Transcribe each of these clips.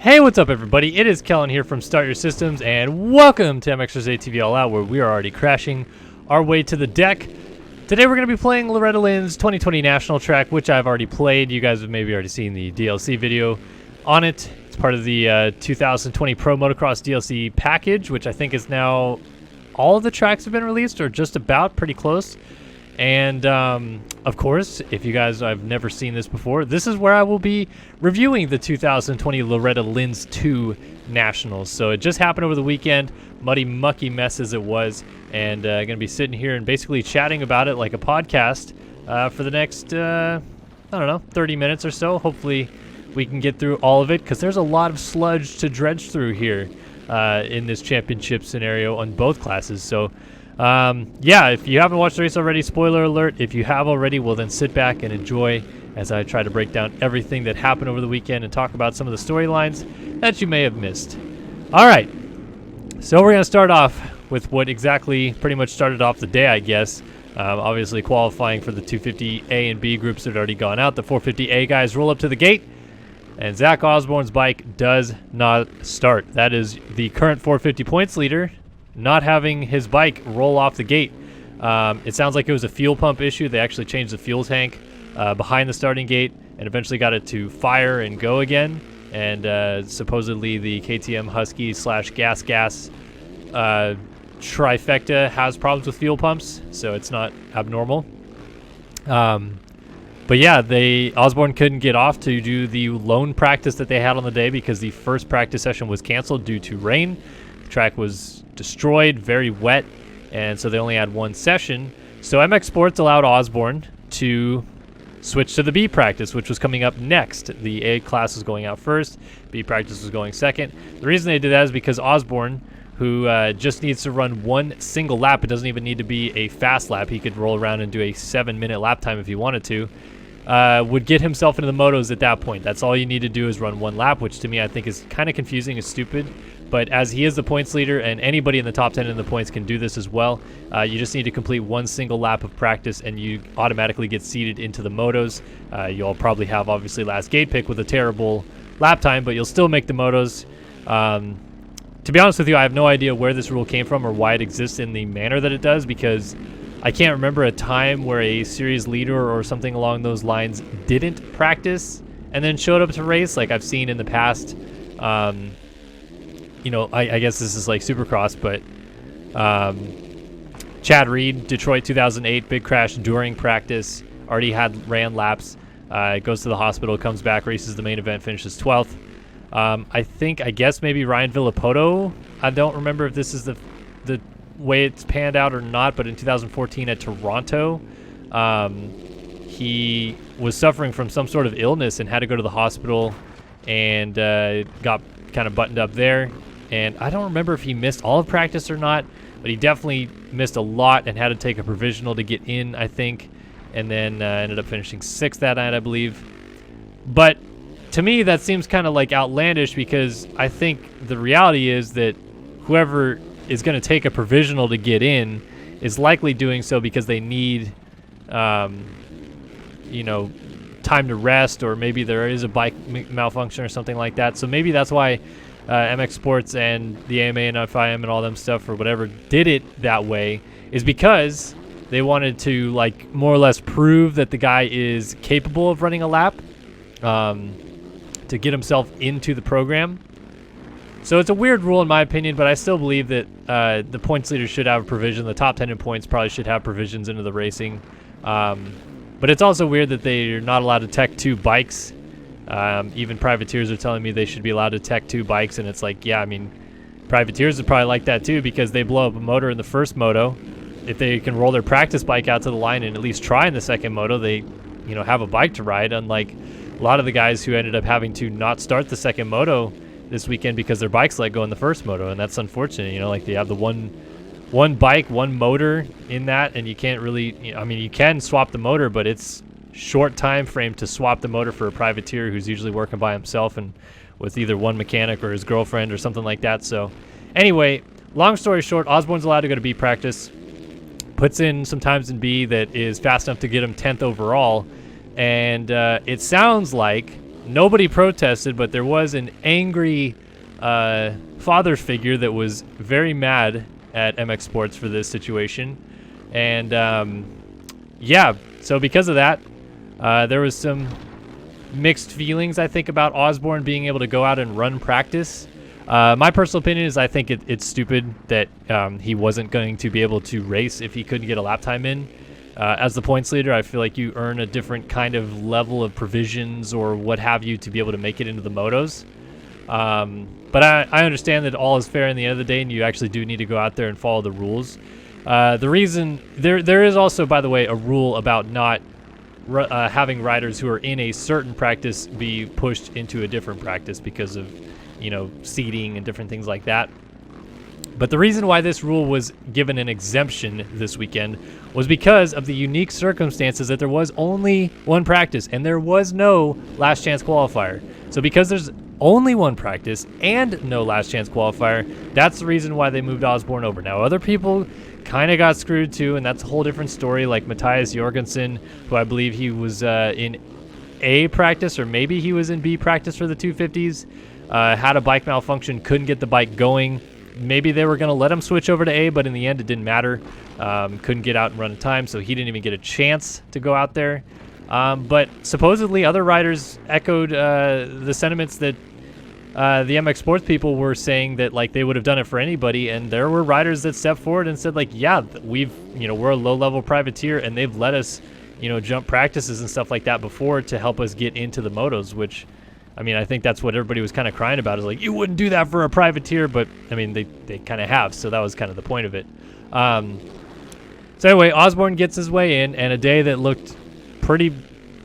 Hey, what's up, everybody? It is Kellen here from Start Your Systems, and welcome to MX's ATV All Out, where we are already crashing our way to the deck. Today, we're going to be playing Loretta Lynn's 2020 National Track, which I've already played. You guys have maybe already seen the DLC video on it. It's part of the 2020 Pro Motocross DLC package, which I think is now all of the tracks have been released, or just about, pretty close. And, of course, if you guys have never seen this before, this is where I will be reviewing the 2020 Loretta Lynn's 2 Nationals. So it just happened over the weekend, muddy, mucky mess as it was, and going to be sitting here and basically chatting about it like a podcast for the next, I don't know, 30 minutes or so. Hopefully we can get through all of it, because there's a lot of sludge to dredge through here in this championship scenario on both classes. So yeah, if you haven't watched the race already, spoiler alert. If you have already, well, then sit back and enjoy as I try to break down everything that happened over the weekend and talk about some of the storylines that you may have missed. All right, so we're going to start off with what exactly pretty much started off the day, I guess. Obviously qualifying for the 250A and B groups that had already gone out. The 450A guys roll up to the gate, and Zach Osborne's bike does not start. That is the current 450 points leader not having his bike roll off the gate. It sounds like it was a fuel pump issue. They actually changed the fuel tank behind the starting gate and eventually got it to fire and go again. And supposedly the KTM Husky / gas trifecta has problems with fuel pumps, so it's not abnormal. But yeah, Osborne couldn't get off to do the lone practice that they had on the day because the first practice session was canceled due to rain. The track was destroyed, very wet, and so they only had one session. So MX Sports allowed Osborne to switch to the B practice, which was coming up next. The A class was going out first, B practice was going second. The reason they did that is because Osborne, who just needs to run one single lap, it doesn't even need to be a fast lap, he could roll around and do a 7-minute lap time if he wanted to, would get himself into the motos at that point. That's all you need to do is run one lap, which to me I think is kind of confusing and stupid. But as he is the points leader, and anybody in the top 10 in the points can do this as well, you just need to complete one single lap of practice and you automatically get seeded into the motos. You'll probably have, obviously, last gate pick with a terrible lap time, but you'll still make the motos. To be honest with you, I have no idea where this rule came from or why it exists in the manner that it does, because I can't remember a time where a series leader or something along those lines didn't practice and then showed up to race, like I've seen in the past. You know, I guess this is like Supercross, but Chad Reed, Detroit 2008, big crash during practice, already ran laps, goes to the hospital, comes back, races the main event, finishes 12th. I guess maybe Ryan Villapoto, I don't remember if this is the way it's panned out or not, but in 2014 at Toronto, he was suffering from some sort of illness and had to go to the hospital and got kind of buttoned up there. And I don't remember if he missed all of practice or not, but he definitely missed a lot and had to take a provisional to get in, I think, and then ended up finishing 6th that night, I believe. But to me, that seems kind of like outlandish, because I think the reality is that whoever is going to take a provisional to get in is likely doing so because they need, you know, time to rest, or maybe there is a bike malfunction or something like that. So maybe that's why MX Sports and the AMA and FIM and all them stuff or whatever did it that way, is because they wanted to, like, more or less prove that the guy is capable of running a lap to get himself into the program. So it's a weird rule in my opinion, but I still believe that the points leaders should have a provision. The top 10 in points probably should have provisions into the racing. But it's also weird that they're not allowed to tech 2 bikes. Even privateers are telling me they should be allowed to tech 2 bikes, and it's like, yeah, I mean, privateers would probably like that too, because they blow up a motor in the first moto. If they can roll their practice bike out to the line and at least try in the second moto, they, you know, have a bike to ride, unlike a lot of the guys who ended up having to not start the second moto this weekend because their bikes let go in the first moto, and that's unfortunate. You know, like, they have the one bike, one motor in that, and you can't really, you know, I mean, you can swap the motor, but it's short time frame to swap the motor for a privateer who's usually working by himself and with either one mechanic or his girlfriend or something like that. So anyway, long story short, Osborne's allowed to go to B practice, puts in some times in B that is fast enough to get him 10th overall, and it sounds like Nobody protested, but there was an angry father figure that was very mad at MX Sports for this situation. And yeah, so because of that, there was some mixed feelings, I think, about Osborne being able to go out and run practice. My personal opinion is I think it's stupid that he wasn't going to be able to race if he couldn't get a lap time in. As the points leader, I feel like you earn a different kind of level of provisions or what have you to be able to make it into the motos. But I understand that all is fair in the end of the day, and you actually do need to go out there and follow the rules. The reason there is also, by the way, a rule about not having riders who are in a certain practice be pushed into a different practice because of, seating and different things like that. But the reason why this rule was given an exemption this weekend was because of the unique circumstances that there was only one practice and there was no last chance qualifier. So because there's only one practice and no last chance qualifier, that's the reason why they moved Osborne over. Now, other people kind of got screwed too, and that's a whole different story, like Matthias Jorgensen, who I believe he was in A practice, or maybe he was in B practice for the 250s, had a bike malfunction, couldn't get the bike going. Maybe they were going to let him switch over to A, but in the end it didn't matter. Couldn't get out and run in time, so he didn't even get a chance to go out there. But supposedly other riders echoed the sentiments that the MX Sports people were saying, that like they would have done it for anybody, and there were riders that stepped forward and said, like, yeah, we're a low-level privateer, and they've let us, jump practices and stuff like that before to help us get into the motos, which, I think that's what everybody was kind of crying about, is like, you wouldn't do that for a privateer, but they kind of have, so that was kind of the point of it. So anyway, Osborne gets his way in, and a day that looked pretty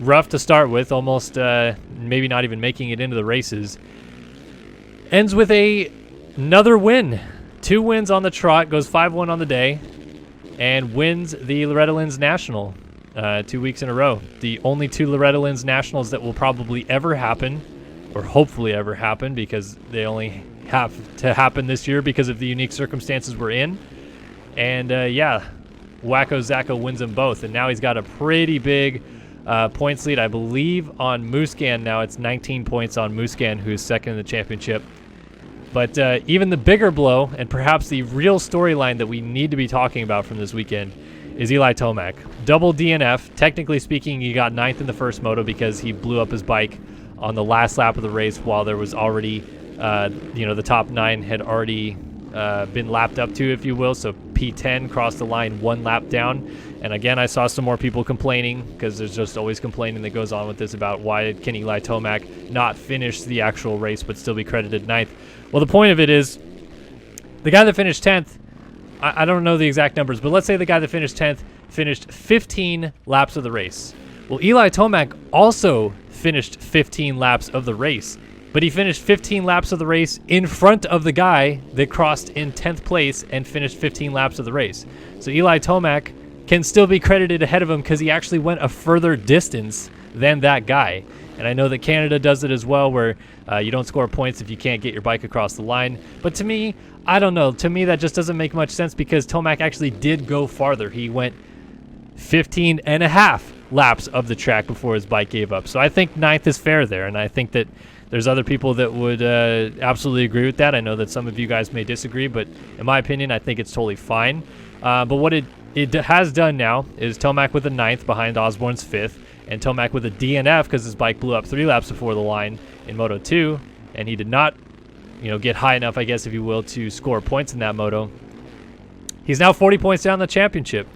rough to start with, almost maybe not even making it into the races, ends with another win. 2 wins on the trot, goes 5-1 on the day, and wins the Loretta Lynn's National 2 weeks in a row. The only 2 Loretta Lynn's Nationals that will probably ever happen, or hopefully ever happen, because they only have to happen this year because of the unique circumstances we're in. And yeah, Wacko Zacko wins them both, and now he's got a pretty big points lead. I believe on Muscan now it's 19 points on Muscan, who's second in the championship. But even the bigger blow, and perhaps the real storyline that we need to be talking about from this weekend, is Eli Tomac. Double DNF. Technically speaking, he got 9th in the first moto because he blew up his bike on the last lap of the race while there was already, the top 9 had already been lapped up to, if you will. So P10 crossed the line 1 lap down. And again, I saw some more people complaining, because there's just always complaining that goes on with this about why can Eli Tomac not finish the actual race but still be credited 9th. Well, the point of it is, the guy that finished 10th, I don't know the exact numbers, but let's say the guy that finished 10th finished 15 laps of the race. Well, Eli Tomac also finished 15 laps of the race, but he finished 15 laps of the race in front of the guy that crossed in 10th place and finished 15 laps of the race. So Eli Tomac can still be credited ahead of him because he actually went a further distance than that guy. And I know that Canada does it as well, where you don't score points if you can't get your bike across the line. But to me, I don't know. To me, that just doesn't make much sense, because Tomac actually did go farther. He went 15 and a half laps of the track before his bike gave up. So I think 9th is fair there, and I think that there's other people that would absolutely agree with that. I know that some of you guys may disagree, but in my opinion, I think it's totally fine. But what it has done now is Tomac with a 9th behind Osborne's 5th, and Tomac with a DNF because his bike blew up 3 laps before the line in Moto 2, and he did not, get high enough, I guess, if you will, to score points in that moto. He's now 40 points down the championship.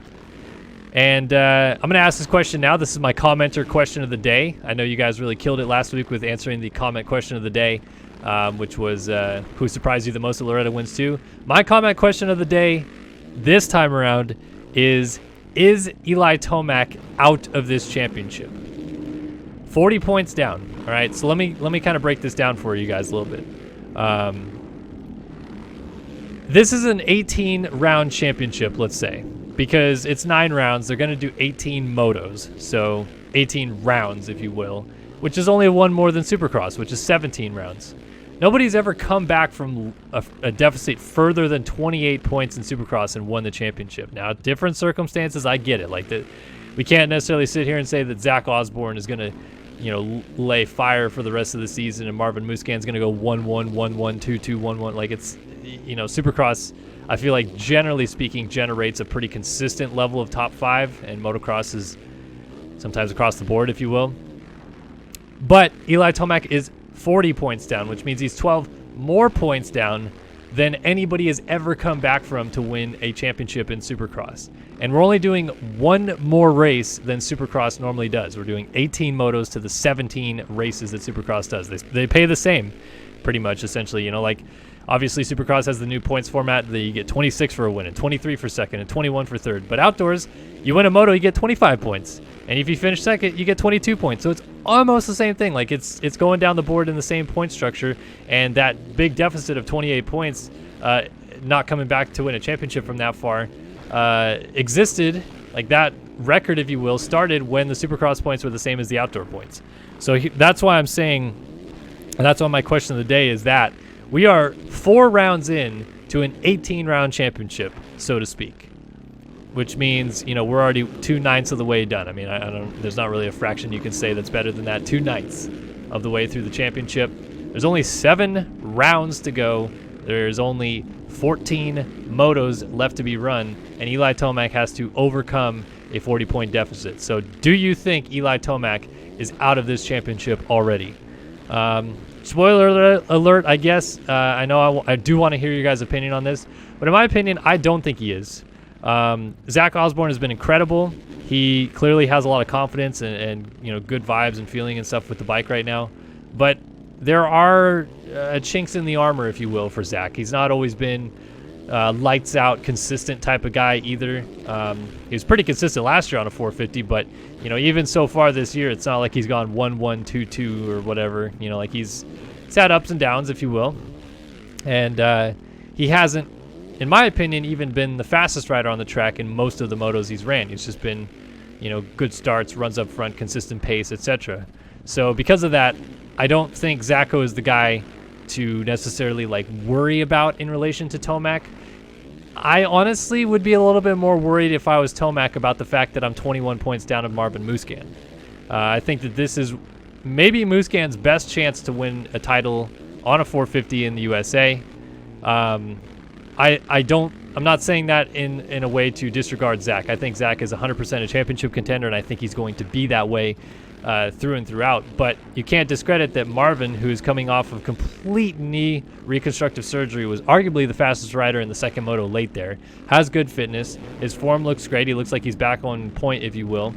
And I'm going to ask this question now. This is my commenter question of the day. I know you guys really killed it last week with answering the comment question of the day, which was who surprised you the most at Loretta Wins 2. My comment question of the day this time around is Eli Tomac out of this championship? 40 points down. All right, so let me kind of break this down for you guys a little bit. This is an 18-round championship, let's say, because it's 9 rounds. They're going to do 18 motos, so 18 rounds, if you will, which is only one more than Supercross, which is 17 rounds. Nobody's ever come back from a deficit further than 28 points in Supercross and won the championship. Now, different circumstances, I get it. We can't necessarily sit here and say that Zach Osborne is going to, lay fire for the rest of the season, and Marvin Musquin's going to go 1-1, 1-1, 2-2, 1-1. Like, it's, Supercross, I feel like, generally speaking, generates a pretty consistent level of top 5, and motocross is sometimes across the board, if you will. But Eli Tomac is 40 points down, which means he's 12 more points down than anybody has ever come back from to win a championship in Supercross. And we're only doing one more race than Supercross normally does. We're doing 18 motos to the 17 races that Supercross does. They pay the same, pretty much, essentially. Obviously Supercross has the new points format that you get 26 for a win and 23 for second and 21 for third. But outdoors, you win a moto, you get 25 points. And if you finish second, you get 22 points. So it's almost the same thing. Like, it's going down the board in the same point structure. And that big deficit of 28 points, not coming back to win a championship from that far, existed. Like, that record, if you will, started when the Supercross points were the same as the outdoor points. So that's why I'm saying, and that's why my question of the day is that we are 4 rounds in to an 18-round championship, so to speak, which means, we're already 2/9 of the way done. I mean, I don't. There's not really a fraction you can say that's better than that. 2/9 of the way through the championship. There's only 7 rounds to go. There's only 14 motos left to be run, and Eli Tomac has to overcome a 40-point deficit. So do you think Eli Tomac is out of this championship already? Spoiler alert, I guess. I know I do want to hear your guys' opinion on this, but in my opinion, I don't think he is. Zach Osborne has been incredible. He clearly has a lot of confidence and good vibes and feeling and stuff with the bike right now. But there are chinks in the armor, if you will, for Zach. He's not always been lights out, consistent type of guy either. He was pretty consistent last year on a 450, but even so far this year, it's not like he's gone 1-1, 2-2 or whatever. Like he's had ups and downs, if you will, and he hasn't, in my opinion, even been the fastest rider on the track in most of the motos he's ran. He's just been, good starts, runs up front, consistent pace, etc. So because of that, I don't think Zacho is the guy to necessarily worry about in relation to Tomac. I honestly would be a little bit more worried if I was Tomac about the fact that I'm 21 points down of Marvin Musquin. I think that this is maybe Musquin's best chance to win a title on a 450 in the USA. I'm not saying that in a way to disregard Zach. I think Zach is 100% a championship contender, and I think he's going to be that way through and throughout. But you can't discredit that Marvin, who is coming off of complete knee reconstructive surgery, was arguably the fastest rider in the second moto late there, has good fitness. His form looks great. He looks like he's back on point, if you will.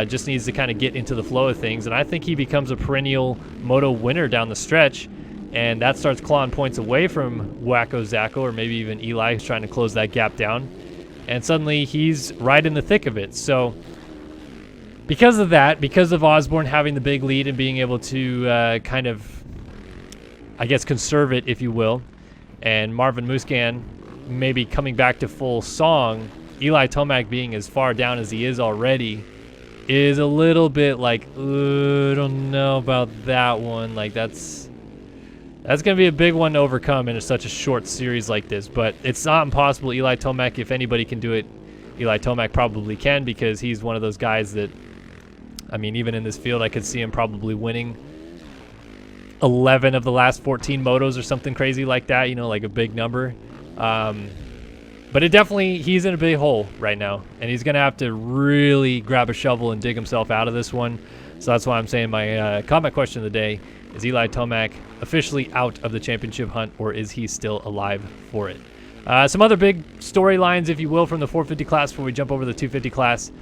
Just needs to kind of get into the flow of things. And I think he becomes a perennial moto winner down the stretch. And that starts clawing points away from Wacko Zacho, or maybe even Eli, who's trying to close that gap down. And suddenly he's right in the thick of it. So because of that, because of Osborne having the big lead and being able to kind of, I guess, conserve it, if you will, and Marvin Musquin maybe coming back to full song, Eli Tomac being as far down as he is already is a little bit I don't know about that one. That's going to be a big one to overcome in such a short series like this. But it's not impossible. Eli Tomac, if anybody can do it, Eli Tomac probably can, because he's one of those guys that, I mean, even in this field, I could see him probably winning 11 of the last 14 motos or something crazy like that, like a big number. But he's in a big hole right now, and he's going to have to really grab a shovel and dig himself out of this one. So that's why I'm saying my comment question of the day is: Eli Tomac officially out of the championship hunt, or is he still alive for it? Some other big storylines, if you will, from the 450 class before we jump over to the 250 class.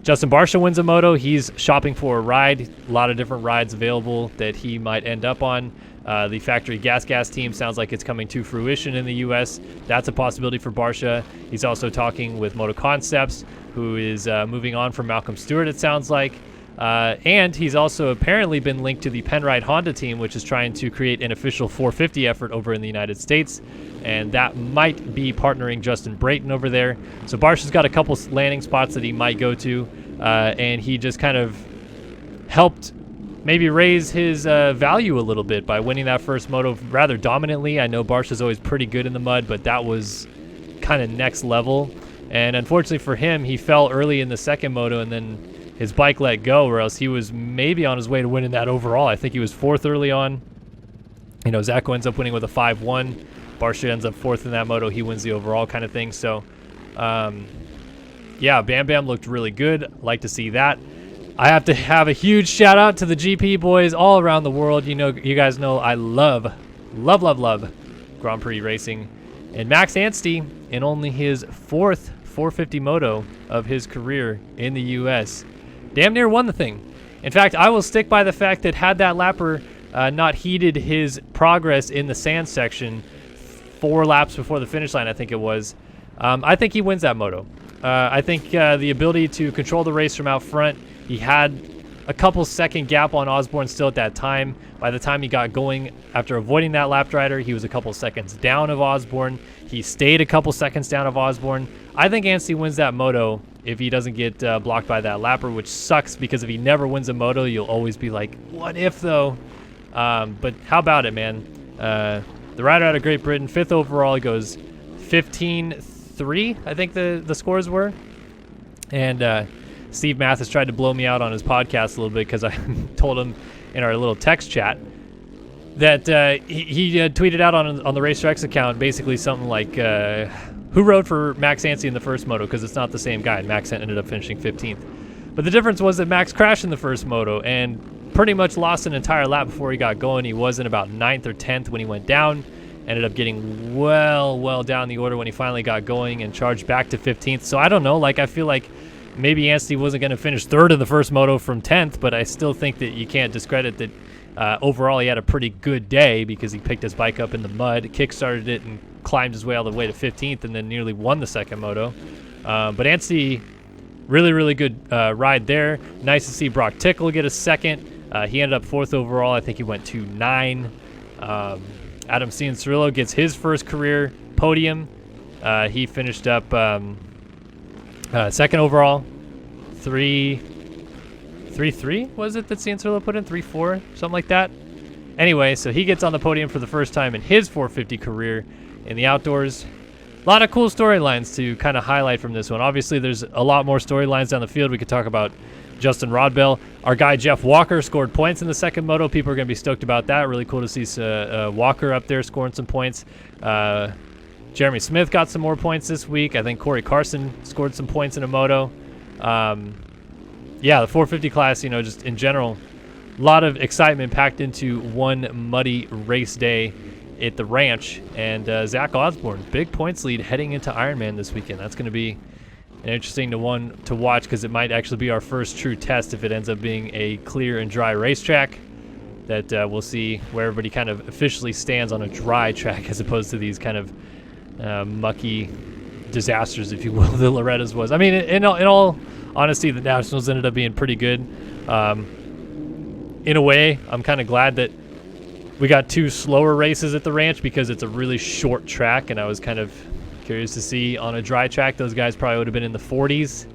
Justin Barcia wins a moto. He's shopping for a ride. A lot of different rides available that he might end up on. The factory gas team sounds like it's coming to fruition in the U.S. That's a possibility for Barcia. He's also talking with Moto Concepts, who is moving on from Malcolm Stewart, it sounds like. And he's also apparently been linked to the Penrite Honda team, which is trying to create an official 450 effort over in the United States. And that might be partnering Justin Brayton over there. So Barcia's got a couple landing spots that he might go to. And he just kind of helped maybe raise his value a little bit by winning that first moto rather dominantly. I know Barcia's always pretty good in the mud, but that was kind of next level. And unfortunately for him, he fell early in the second moto and then his bike let go, or else he was maybe on his way to winning that overall. I think he was 4th early on. You know, Zacho ends up winning with a 5-1. Barsha ends up 4th in that moto. He wins the overall kind of thing. So, yeah, Bam Bam looked really good. Like to see that. I have to have a huge shout out to the GP boys all around the world. You know, you guys know I love Grand Prix racing. And Max Anstey, in only his 4th 450 moto of his career in the U.S., damn near won the thing. In fact, I will stick by the fact that had that lapper not heeded his progress in the sand section 4 laps before the finish line, I think it was, I think he wins that moto. I think the ability to control the race from out front, he had a couple second gap on Osborne still at that time. By the time he got going, after avoiding that lap rider, he was a couple seconds down of Osborne. He stayed a couple seconds down of Osborne. I think Anstey wins that moto if he doesn't get blocked by that lapper, which sucks because if he never wins a moto, you'll always be like, what if though? But how about it, man? The rider out of Great Britain, 5th overall, he goes 15-3, I think the scores were. And Steve Mathis tried to blow me out on his podcast a little bit because I told him in our little text chat that he tweeted out on the RacerX account basically something like, who rode for Max Anstey in the first moto, because it's not the same guy, and Max ended up finishing 15th. But the difference was that Max crashed in the first moto and pretty much lost an entire lap before he got going. He was in about 9th or 10th when he went down, ended up getting well down the order when he finally got going and charged back to 15th. So I don't know, like I feel like maybe Anstey wasn't going to finish 3rd in the first moto from 10th, but I still think that you can't discredit that overall he had a pretty good day because he picked his bike up in the mud, kick-started it, and climbed his way all the way to 15th and then nearly won the second moto. But Anstey, really good ride there. Nice to see Brock Tickle get a second. He ended up 4th overall. I think he went 2-9. Adam Cianciarulo gets his first career podium. He finished up 2nd overall. 3-3 was it that Cianciarulo put in? 3-4, something like that. Anyway, so he gets on the podium for the first time in his 450 career in the outdoors. A lot of cool storylines to kind of highlight from this one. Obviously, there's a lot more storylines down the field. We could talk about Justin Rodbell. Our guy Jeff Walker scored points in the second moto. People are going to be stoked about that. Really cool to see Walker up there scoring some points. Jeremy Smith got some more points this week. I think Corey Carson scored some points in a moto. Yeah, the 450 class, you know, just in general, a lot of excitement packed into one muddy race day at the ranch. And Zach Osborne, big points lead heading into Ironman this weekend. That's going to be an interesting one to watch because it might actually be our first true test if it ends up being a clear and dry racetrack. That we'll see where everybody kind of officially stands on a dry track as opposed to these kind of mucky disasters, if you will, that Loretta's was. I mean, in all honesty, the Nationals ended up being pretty good. In a way, I'm kind of glad that we got 2 slower races at the ranch because it's a really short track, and I was kind of curious to see on a dry track, those guys probably would have been in the 40s,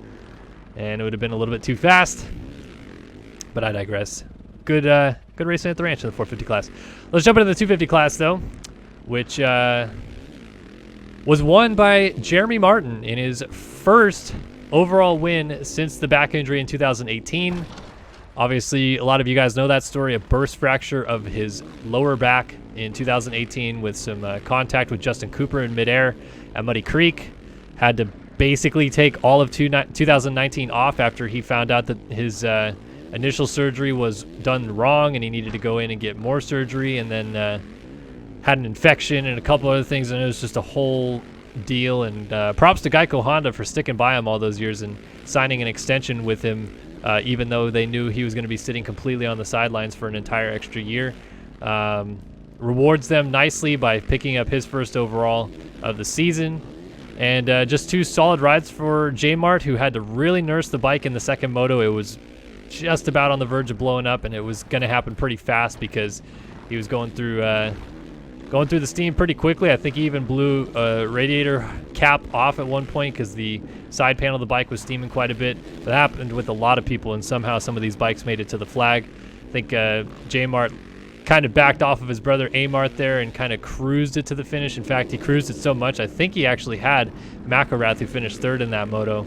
and it would have been a little bit too fast. But I digress. Good racing at the ranch in the 450 class. Let's jump into the 250 class, though, which was won by Jeremy Martin in his first overall win since the back injury in 2018. Obviously, a lot of you guys know that story, a burst fracture of his lower back in 2018 with some contact with Justin Cooper in midair at Muddy Creek. Had to basically take all of 2019 off after he found out that his initial surgery was done wrong and he needed to go in and get more surgery, and then had an infection and a couple other things, and it was just a whole deal. And props to Geico Honda for sticking by him all those years and signing an extension with him, even though they knew he was going to be sitting completely on the sidelines for an entire extra year. Rewards them nicely by picking up his first overall of the season. And just 2 solid rides for J-Mart, who had to really nurse the bike in the second moto. It was just about on the verge of blowing up, and it was going to happen pretty fast because he was going through the steam pretty quickly. I think he even blew a radiator cap off at one point because the side panel of the bike was steaming quite a bit. That happened with a lot of people, and somehow some of these bikes made it to the flag. I think J-Mart kind of backed off of his brother A-Mart there and kind of cruised it to the finish. In fact, he cruised it so much, I think he actually had McElrath, who finished 3rd in that moto.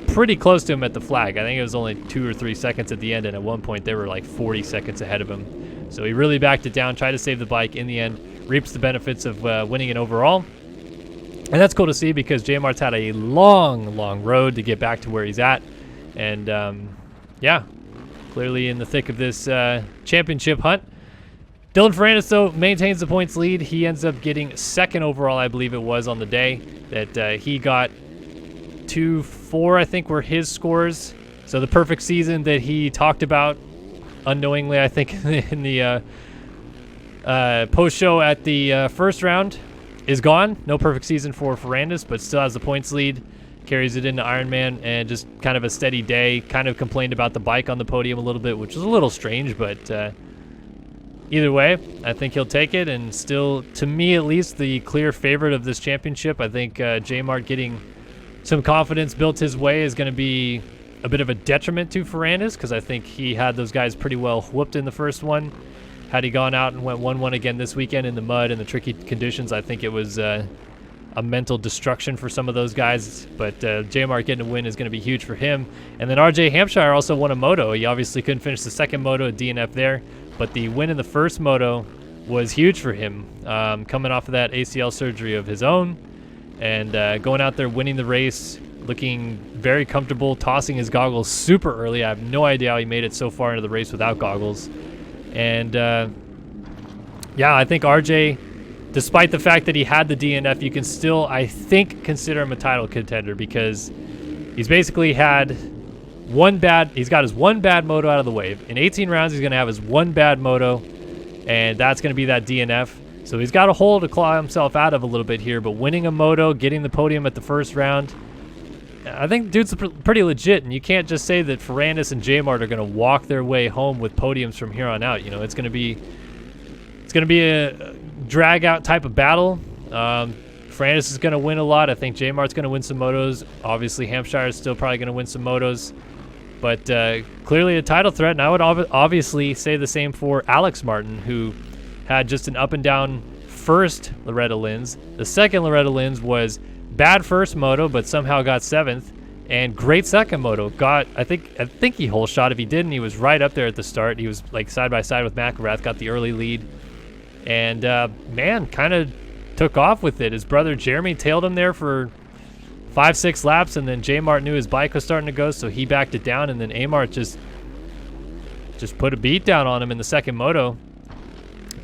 pretty close to him at the flag. I think it was only 2 or 3 seconds at the end, and at one point they were like 40 seconds ahead of him. So he really backed it down, tried to save the bike. In the end, reaps the benefits of winning it overall. And that's cool to see because J Mart's had a long road to get back to where he's at. And yeah, clearly in the thick of this championship hunt. Dylan Ferrandis, though, maintains the points lead. He ends up getting second overall, I believe it was, on the day. That he got 2-4, I think, were his scores. So the perfect season that he talked about unknowingly, I think, in the post-show at the first round is gone. No perfect season for Ferrandis, but still has the points lead. Carries it into Ironman, and just kind of a steady day. Kind of complained about the bike on the podium a little bit, which was a little strange, but either way, I think he'll take it, and still, to me at least, the clear favorite of this championship. I think J Mart getting some confidence built his way is going to be a bit of a detriment to Ferrandis, because I think he had those guys pretty well whooped in the first one. Had he gone out and went 1-1 again this weekend in the mud and the tricky conditions, I think it was a mental destruction for some of those guys. But J Mart getting a win is going to be huge for him. And then RJ Hampshire also won a moto. He obviously couldn't finish the second moto at DNF there, but the win in the first moto was huge for him, coming off of that ACL surgery of his own, and going out there winning the race, looking very comfortable, tossing his goggles super early. I have no idea how he made it so far into the race without goggles. And yeah, I think RJ, despite the fact that he had the DNF, you can still, I think, consider him a title contender, because he's basically had he's got his one bad moto out of the way. In 18 rounds, he's going to have his one bad moto, and that's going to be that DNF. So he's got a hole to claw himself out of a little bit here, but winning a moto, getting the podium at the first round, I think dude's pretty legit, and you can't just say that Ferrandis and J Mart are going to walk their way home with podiums from here on out. You know, it's going to be a drag out type of battle. Ferrandis is going to win a lot. I think J Mart's going to win some motos. Obviously, Hampshire is still probably going to win some motos, but clearly a title threat. And I would obviously say the same for Alex Martin, who had just an up and down first Loretta Lynn's. The second Loretta Lynn's was bad first moto, but somehow got 7th, and great second moto. I think he hole shot. If he didn't, he was right up there at the start. He was like side by side with McElrath, got the early lead, and man, kind of took off with it. His brother Jeremy tailed him there for 5-6 laps, and then J Mart knew his bike was starting to go, so he backed it down, and then A Mart just put a beat down on him in the second moto,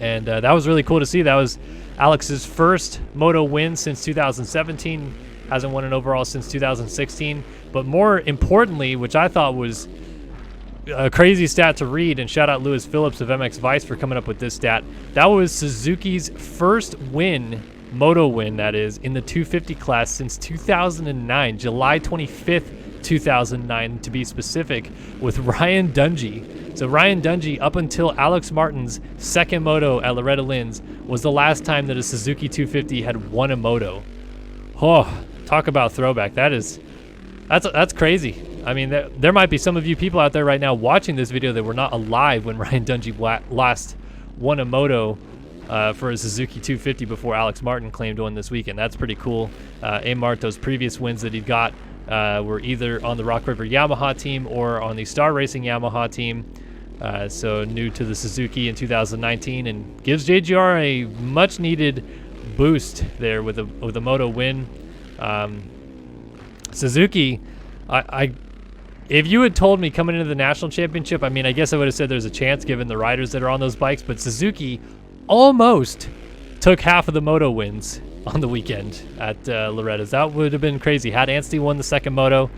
and that was really cool to see. That was Alex's first moto win since 2017. Hasn't won an overall since 2016. But more importantly, which I thought was a crazy stat to read, and shout out Lewis Phillips of MX Vice for coming up with this stat, that was Suzuki's first win, moto win that is, in the 250 class since 2009, July 25th, 2009 to be specific, with Ryan Dungey. So Ryan Dungey, up until Alex Martin's second moto at Loretta Lynn's, was the last time that a Suzuki 250 had won a moto. Oh, talk about throwback. That's crazy. I mean, there might be some of you people out there right now watching this video that were not alive when Ryan Dungey last won a moto for a Suzuki 250 before Alex Martin claimed one this weekend. That's pretty cool. A Mart, those previous wins that he got were either on the Rock River Yamaha team or on the Star Racing Yamaha team. So new to the Suzuki in 2019, and gives JGR a much needed boost there with a moto win. Suzuki, if you had told me coming into the national championship, I mean, I guess I would have said there's a chance given the riders that are on those bikes, but Suzuki almost took half of the moto wins on the weekend at Loretta's. That would have been crazy. Had Anstey won the second moto,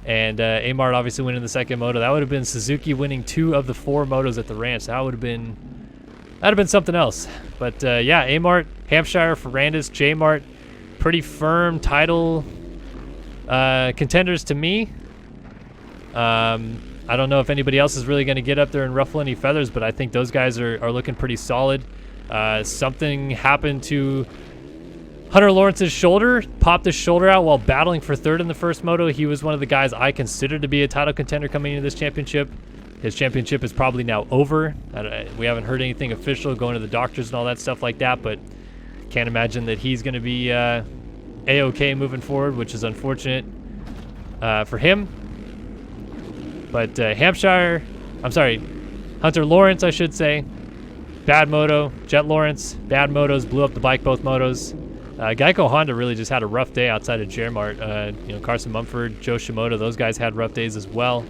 and A Mart obviously winning the second moto, that would have been Suzuki winning 2 of the 4 motos at the ranch. That'd have been something else. But yeah, A Mart, Hampshire, Ferrandis, J Mart, pretty firm title contenders to me. I don't know if anybody else is really going to get up there and ruffle any feathers, but I think those guys are looking pretty solid. Something happened to Hunter Lawrence's shoulder, popped his shoulder out while battling for third in the first moto. He was one of the guys I considered to be a title contender coming into this championship. His championship is probably now over. We haven't heard anything official, going to the doctors and all that stuff like that, but can't imagine that he's going to be A-okay moving forward, which is unfortunate. for him. But Hunter Lawrence, I should say. Bad moto. Jet Lawrence, bad motos, blew up the bike both motos. Geico Honda really just had a rough day outside of Jermart. Carson Mumford, Joe Shimoda, those guys had rough days as well.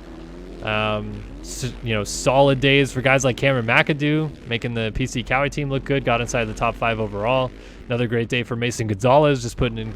Solid days for guys like Cameron McAdoo, making the PC Cowie team look good, got inside the top 5 overall. Another great day for Mason Gonzalez, just putting in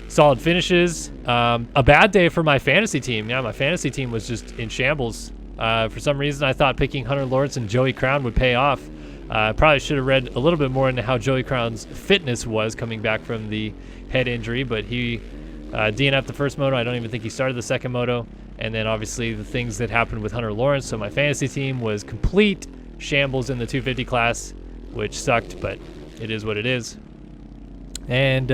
solid finishes. A bad day for my fantasy team. Yeah, my fantasy team was just in shambles. For some reason, I thought picking Hunter Lawrence and Joey Crown would pay off. Probably should have read a little bit more into how Joey Crown's fitness was coming back from the head injury, but he DNF'd the first moto. I don't even think he started the second moto. And then obviously the things that happened with Hunter Lawrence. So my fantasy team was complete shambles in the 250 class, which sucked, but it is what it is. And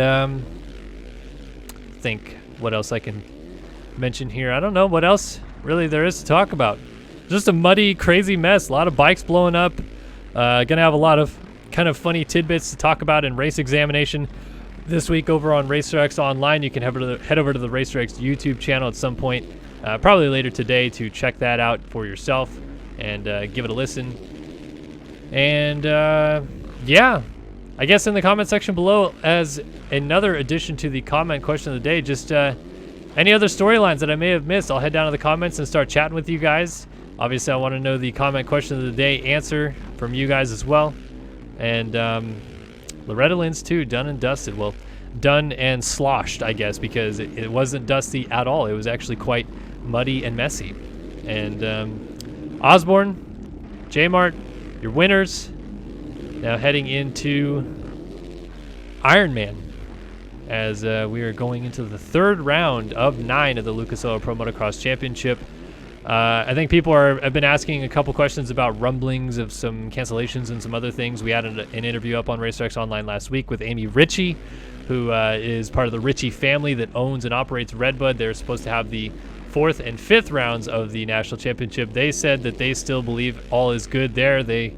think what else I can mention here. I don't know what else really there is to talk about. Just a muddy, crazy mess. A lot of bikes blowing up. Gonna have a lot of kind of funny tidbits to talk about in race examination this week over on Racetracks Online. You can head over to the Racetracks YouTube channel at some point, probably later today, to check that out for yourself and give it a listen. And yeah, I guess in the comment section below, as another addition to the comment question of the day, just any other storylines that I may have missed, I'll head down to the comments and start chatting with you guys. Obviously, I want to know the comment question of the day answer from you guys as well. And Loretta Lynn's too, done and dusted. Well, done and sloshed, I guess, because it wasn't dusty at all. It was actually quite muddy and messy. And Osborne, J-Mart, your winners. Now heading into Ironman as we are going into the third round of 9 of the Lucas Oil Pro Motocross Championship. I think people have been asking a couple questions about rumblings of some cancellations and some other things. We had an interview up on Racetracks Online last week with Amy Ritchie, who is part of the Ritchie family that owns and operates Redbud. They're supposed to have the 4th and 5th rounds of the national championship. They said that they still believe all is good there. They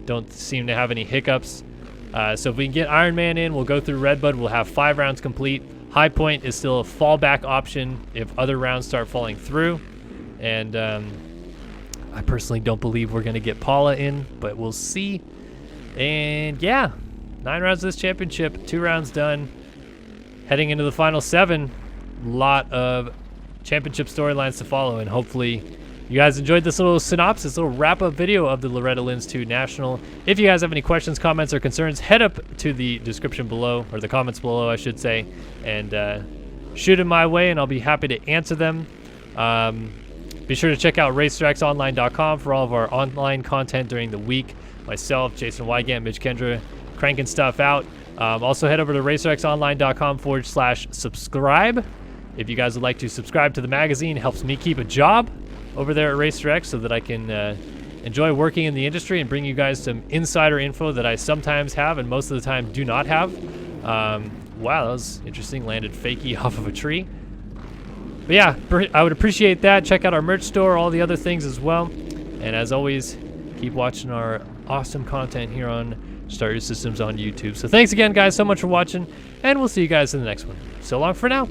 don't seem to have any hiccups. So if we can get Ironman in, we'll go through Redbud. We'll have 5 rounds complete. High Point is still a fallback option if other rounds start falling through. And I personally don't believe we're going to get Paula in, but we'll see. And yeah, 9 rounds of this championship, 2 rounds done. Heading into the final 7, a lot of championship storylines to follow, and hopefully you guys enjoyed this little synopsis, little wrap-up video of the Loretta Lynn's 2 National. If you guys have any questions, comments, or concerns, head up to the description below, or the comments below, I should say, and shoot them my way, and I'll be happy to answer them. Be sure to check out racetracksonline.com for all of our online content during the week. Myself, Jason Wygant, Mitch Kendra, cranking stuff out. Also head over to racetracksonline.com/subscribe. If you guys would like to subscribe to the magazine, it helps me keep a job over there at Racetracks so that I can enjoy working in the industry and bring you guys some insider info that I sometimes have and most of the time do not have. Wow, that was interesting. Landed fakie off of a tree. But yeah, I would appreciate that. Check out our merch store, all the other things as well. And as always, keep watching our awesome content here on Start Your Systems on YouTube. So thanks again, guys, so much for watching, and we'll see you guys in the next one. So long for now.